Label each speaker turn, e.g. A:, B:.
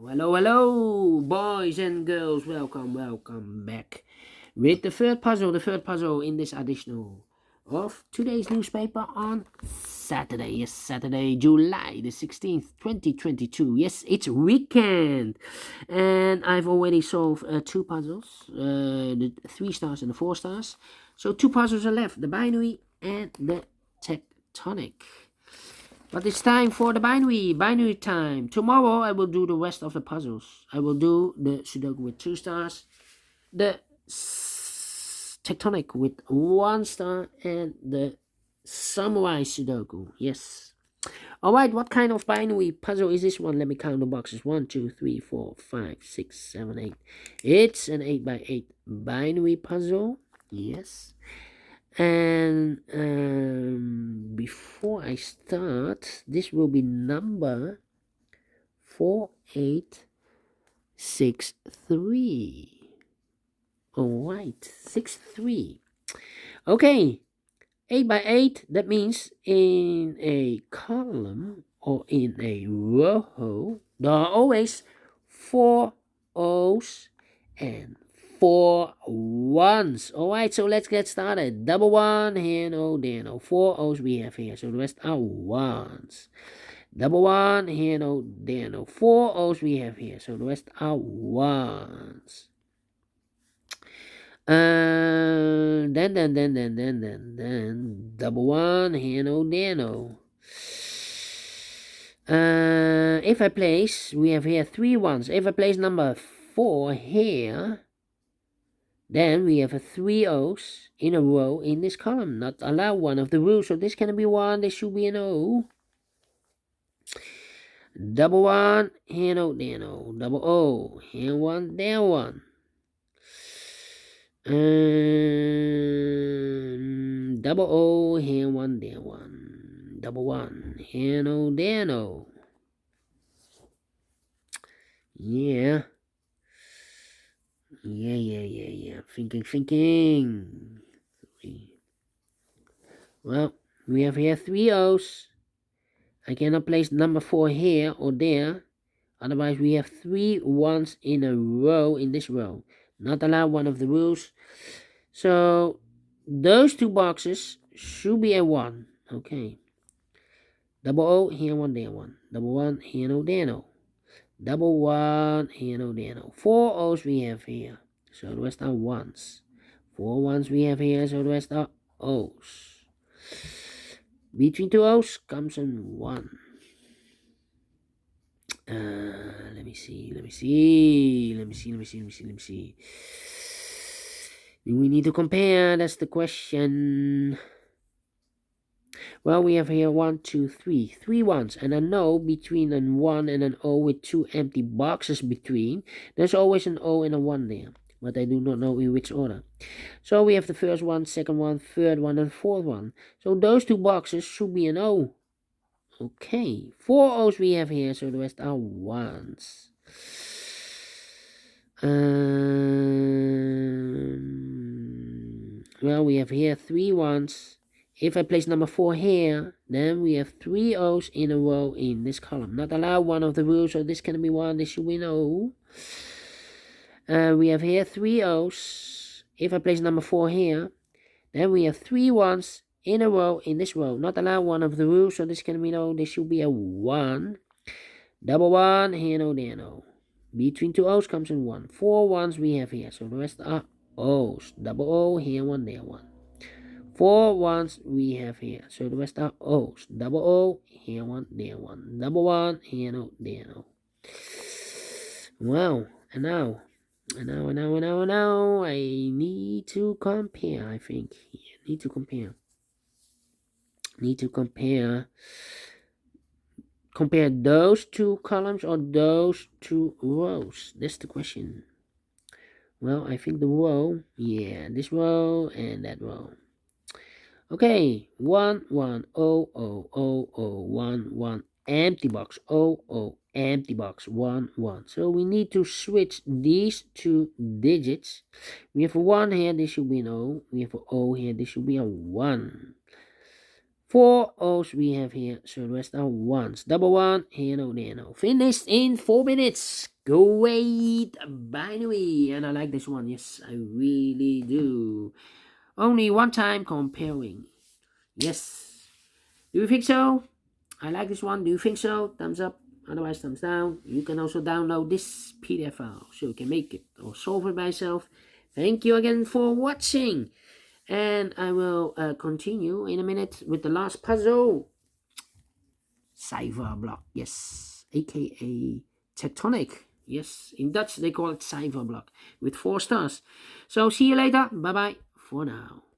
A: Hello, boys and girls. Welcome back with the third puzzle in this edition of today's newspaper on Saturday. Yes, Saturday, July the 16th, 2022. Yes, it's weekend. And I've already solved two puzzles, the 3 stars and the 4 stars. So 2 puzzles are left, the binary and the tectonic. But it's time for the binary time. Tomorrow I will do the rest of the puzzles. I will do the Sudoku with 2 stars, the tectonic with 1 star, and the samurai Sudoku. Yes. Alright, what kind of binary puzzle is this one? Let me count the boxes. 1, 2, 3, 4, 5, 6, 7, 8. It's an 8x8 binary puzzle. Yes. And before I start, this will be number 4863. All right, 63. Okay, 8x8. That means in a column or in a row, there are always 4 O's and 4 ones. Alright, so let's get started. Double 1, here no, there no. 4 O's we have here, so the rest are ones. Double 1, here no, there no. 4 O's we have here, so the rest are ones. Then, double 1, here no, there no. If I place, we have here 3 ones. If I place number 4 here, then we have a 3 O's in a row in this column. Not allow one of the rules. So this can be 1. This should be an O. Double 1. Here no, there no. Double O. Here 1, there 1. Double O. Here 1, there 1. Double 1. Here no, there no. Yeah. Yeah. Thinking. Well, we have here 3 O's. I cannot place number 4 here or there. Otherwise, we have 3 ones in a row in this row. Not allowed, one of the rules. So, those 2 boxes should be a 1. Okay. Double O, here 1, there 1. Double 1, here no, there no. Double 1, here no, there no. 4 O's we have here. So the rest are ones. 4 ones we have here, so the rest are O's. Between 2 O's comes in 1. Let me see. Do we need to compare? That's the question. Well, we have here 1, 2, 3. 3 ones. And I know between a 1 and an O with 2 empty boxes between, there's always an O and a 1 there. But I do not know in which order. So we have the first one, second one, third one, and fourth one. So those 2 boxes should be an O. Okay. 4 O's we have here, so the rest are ones. Well, we have here 3 ones. If I place number 4 here, then we have 3 O's in a row in this column. Not allowed, one of the rules, so this can be 1, this should be an O. We have here 3 O's. If I place number 4 here, then we have 3 ones in a row in this row. Not allowed, one of the rules, so this can be no, this should be a 1. Double 1, here no, there no. Between 2 O's comes in 1. 4 ones we have here, so the rest are O's. Double O, here 1, there 1. 4 ones we have here, so the rest are O's. Double O, here 1, there 1. Double 1, here no, there no. Well, and now, I need to compare, I think. Need to compare. Compare those 2 columns or those 2 rows. That's the question. Well, I think the row, yeah, this row and that row. Okay, 1, 1, 0, 0, 0, 0, 1, 1, empty box, 0, 0, empty box, 1, 1. So we need to switch these 2 digits. We have a 1 here, this should be an O. We have a O here, this should be a 1. 4 O's we have here, so the rest are ones. Double 1, here no, there no. Finished in 4 minutes. Great binary, and I like this one. Yes, I really do. Only one time comparing. Yes. Do you think so? I like this one. Do you think so? Thumbs up. Otherwise, thumbs down. You can also download this PDF file so you can make it or solve it by yourself. Thank you again for watching. And I will continue in a minute with the last puzzle. Cipher block. Yes. AKA tectonic. Yes. In Dutch, they call it cipher block with 4 stars. So see you later. Bye-bye for now.